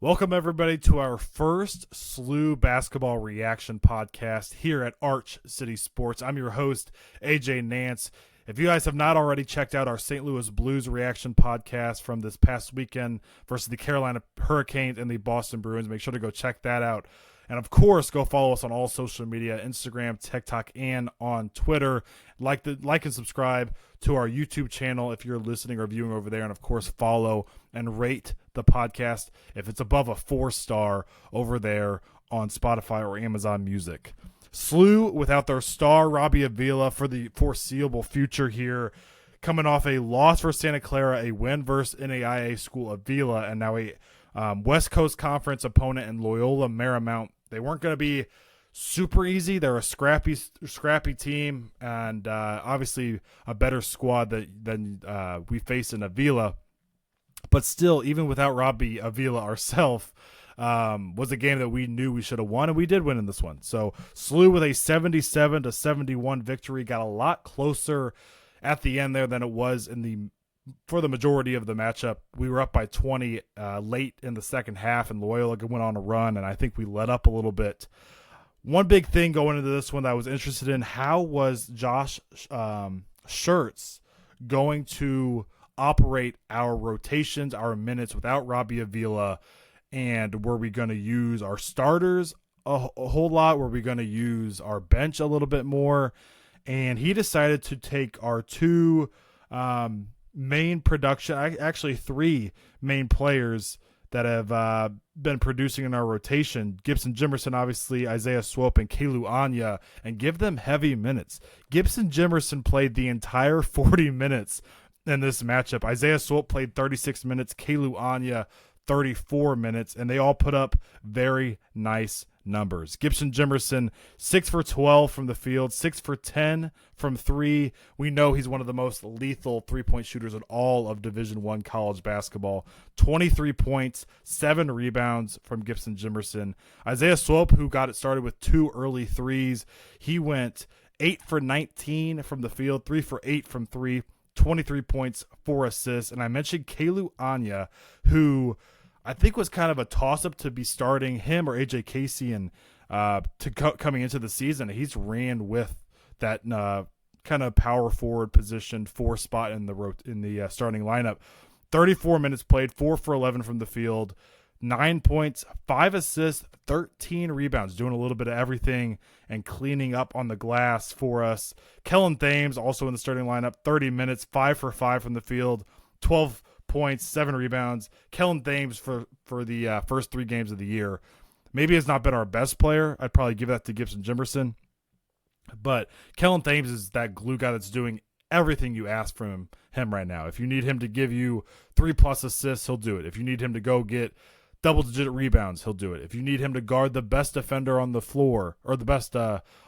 Welcome, everybody, to our first SLU basketball reaction podcast here at Arch City Sports. I'm your host, AJ Nance. If you guys have not already checked out our St. Louis Blues reaction podcast from this past weekend versus the Carolina Hurricanes and the Boston Bruins, make sure to go check that out. And, of course, go follow us on all social media, Instagram, TikTok, and on Twitter. Like and subscribe to our YouTube channel if you're listening or viewing over there. And, of course, follow and rate the podcast if it's above a 4-star over there on Spotify or Amazon Music. SLU without their star, Robbie Avila, for the foreseeable future here. Coming off a loss for Santa Clara, a win versus NAIA school Avila, and now a West Coast Conference opponent in Loyola Marymount. They weren't going to be super easy. They're a scrappy team, and obviously a better squad than we faced in Avila. But still, even without Robbie Avila ourselves, was a game that we knew we should have won, and we did win in this one. So SLU with a 77-71 victory, got a lot closer at the end there than it was for the majority of the matchup. We were up by 20 late in the second half, and Loyola went on a run, and I think we let up a little bit. One big thing going into this one that I was interested in, how was Josh Schertz going to operate our rotations, our minutes without Robbie Avila, and were we going to use our starters a whole lot? Were we going to use our bench a little bit more? And he decided to take our two main production, actually three main players that have been producing in our rotation, Gibson Jimerson, obviously, Isaiah Swope, and Kalu Anya, and give them heavy minutes. Gibson Jimerson played the entire 40 minutes in this matchup. Isaiah Swope played 36 minutes, Kalu Anya 34 minutes, and they all put up very nice numbers. Gibson Jimerson, 6 for 12 from the field, 6 for 10 from three. We know he's one of the most lethal three-point shooters in all of Division I college basketball. 23 points, 7 rebounds from Gibson Jimerson. Isaiah Swope, who got it started with 2 early threes, he went 8 for 19 from the field, 3 for 8 from three, 23 points, 4 assists. And I mentioned Kalu Anya, who I think was kind of a toss-up to be starting him or AJ Casey and coming into the season. He's ran with that kind of power forward position, 4 spot in the starting lineup. 34 minutes played, 4 for 11 from the field, 9 points, 5 assists, 13 rebounds, doing a little bit of everything and cleaning up on the glass for us. Kellen Thames also in the starting lineup, 30 minutes, 5 for 5 from the field, 12 points, 7 rebounds. Kellen Thames for the first 3 games of the year maybe has not been our best player. I'd probably give that to Gibson Jimerson. But Kellen Thames is that glue guy that's doing everything you ask from him right now. If you need him to give you 3+ assists, he'll do it. If you need him to go get double-digit rebounds, he'll do it. If you need him to guard the best defender on the floor or the best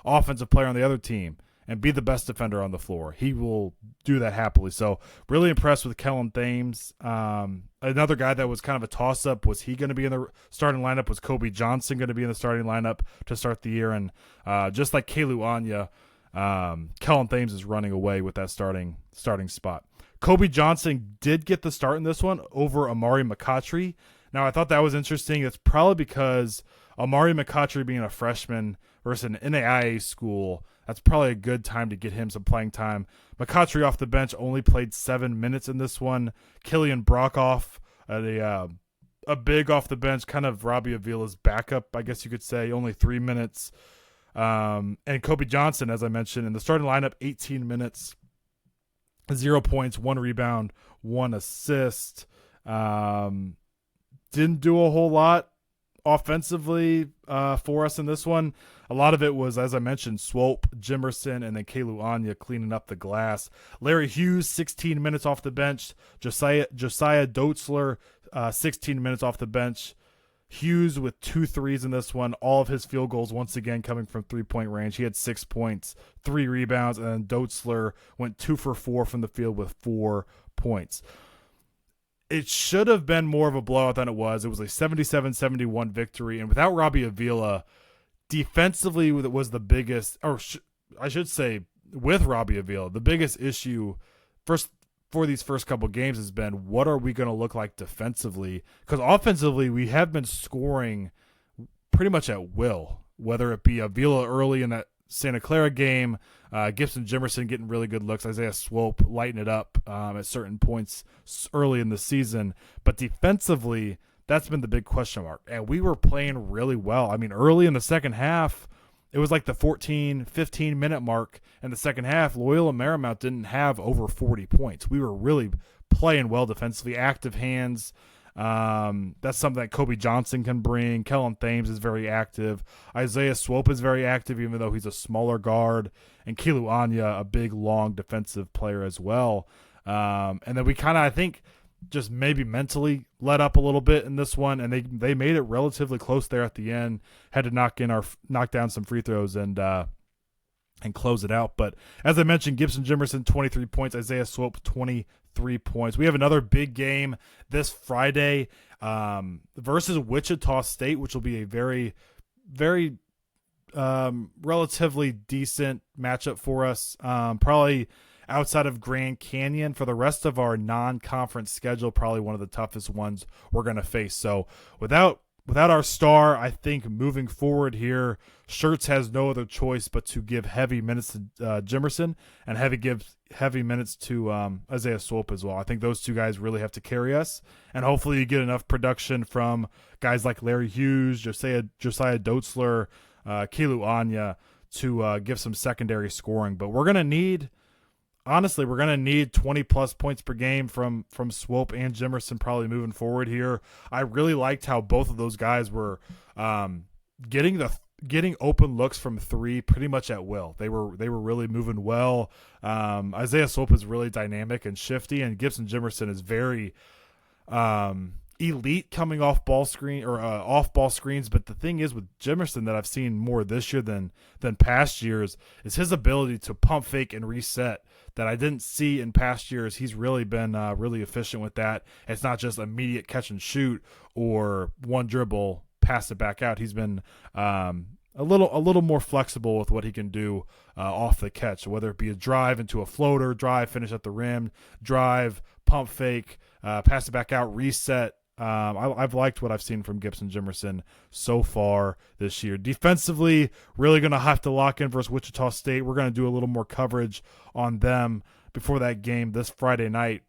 offensive player on the other team and be the best defender on the floor, he will do that happily. So really impressed with Kellen Thames. Another guy that was kind of a toss-up, was he going to be in the starting lineup? Was Kobe Johnson going to be in the starting lineup to start the year? And just like Kalu Anya, Kellen Thames is running away with that starting spot. Kobe Johnson did get the start in this one over Amari McCautry. Now, I thought that was interesting. It's probably because Amari McCautry being a freshman versus an NAIA school, that's probably a good time to get him some playing time. McCautry off the bench only played 7 minutes in this one. Killian Brockhoff, a big off the bench, kind of Robbie Avila's backup, I guess you could say, only 3 minutes. And Kobe Johnson, as I mentioned, in the starting lineup, 18 minutes, 0 points, 1 rebound, 1 assist. Didn't do a whole lot offensively for us in this one. A lot of it was, as I mentioned, Swope, Jimerson, and then Kalu Anya cleaning up the glass. Larry Hughes, 16 minutes off the bench. Josiah Dotzler, 16 minutes off the bench. Hughes with 2 threes in this one. All of his field goals, once again, coming from three-point range. He had 6 points, 3 rebounds, and then Dotzler went 2 for 4 from the field with 4 points. It should have been more of a blowout than it was. It was a 77-71 victory. And without Robbie Avila, defensively, it was the biggest, or I should say with Robbie Avila, the biggest issue, first for these first couple games has been, what are we going to look like defensively? Because offensively, we have been scoring pretty much at will, whether it be Avila early in that Santa Clara game, Gibson Jimerson getting really good looks, Isaiah Swope lighting it up at certain points early in the season. But defensively, that's been the big question mark. And we were playing really well. I mean, early in the second half, it was like the 14, 15-minute mark in the second half. Loyola Marymount didn't have over 40 points. We were really playing well defensively, active hands. That's something that Kobe Johnson can bring. Kellen Thames is very active. Isaiah Swope is very active, even though he's a smaller guard. And Kilu Anya, a big, long defensive player as well. And then we kind of, I think, just maybe mentally let up a little bit in this one, and they made it relatively close there at the end. Had to knock down some free throws and close it out. But as I mentioned, Gibson Jimerson 23 points, Isaiah Swope 23 points. We have another big game this Friday versus Wichita State, which will be a very, very relatively decent matchup for us. Probably outside of Grand Canyon, for the rest of our non-conference schedule, probably one of the toughest ones we're going to face. So without our star, I think moving forward here, Schertz has no other choice but to give heavy minutes to Jimerson and heavy minutes to Isaiah Swope as well. I think those two guys really have to carry us, and hopefully you get enough production from guys like Larry Hughes, Josiah Dotzler, Kilu Anya to give some secondary scoring. But we're going to need 20-plus points per game from Swope and Jimerson probably moving forward here. I really liked how both of those guys were getting open looks from three pretty much at will. They were really moving well. Isaiah Swope is really dynamic and shifty, and Gibson Jimerson is very elite coming off ball screen or off ball screens. But the thing is with Jimerson that I've seen more this year than past years is his ability to pump fake and reset that I didn't see in past years. He's really been really efficient with that. It's not just immediate catch and shoot or one dribble, pass it back out. He's been a little more flexible with what he can do off the catch, whether it be a drive into a floater, drive, finish at the rim, drive, pump fake, pass it back out, reset. I've liked what I've seen from Gibson Jimerson so far this year. Defensively, really going to have to lock in versus Wichita State. We're going to do a little more coverage on them before that game this Friday night.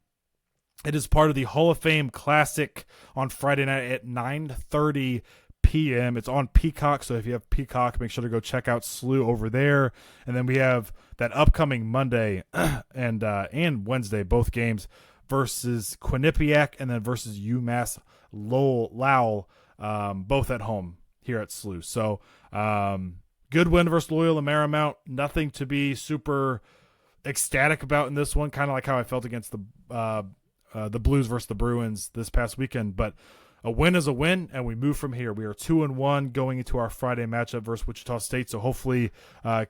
It is part of the Hall of Fame Classic on Friday night at 9:30 p.m. It's on Peacock, so if you have Peacock, make sure to go check out SLU over there. And then we have that upcoming Monday and Wednesday, both games, versus Quinnipiac and then versus UMass Lowell, both at home here at SLU. So good win versus Loyola Marymount. Nothing to be super ecstatic about in this one, kind of like how I felt against the Blues versus the Bruins this past weekend. But a win is a win, and we move from here. We are 2-1 going into our Friday matchup versus Wichita State. So hopefully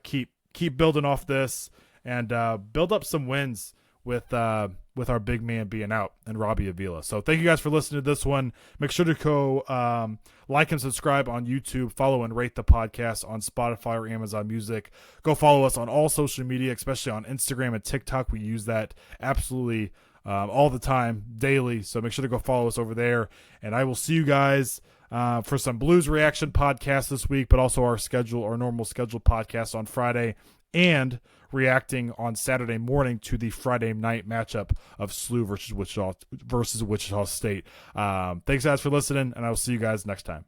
keep building off this and build up some wins with our big man being out and Robbie Avila. So thank you guys for listening to this one. Make sure to go like and subscribe on YouTube, follow and rate the podcast on Spotify or Amazon Music. Go follow us on all social media, especially on Instagram and TikTok. We use that absolutely all the time, daily. So make sure to go follow us over there. And I will see you guys for some Blues Reaction podcast this week, but also our normal scheduled podcast on Friday, and reacting on Saturday morning to the Friday night matchup of SLU versus Wichita State. Thanks guys for listening, and I will see you guys next time.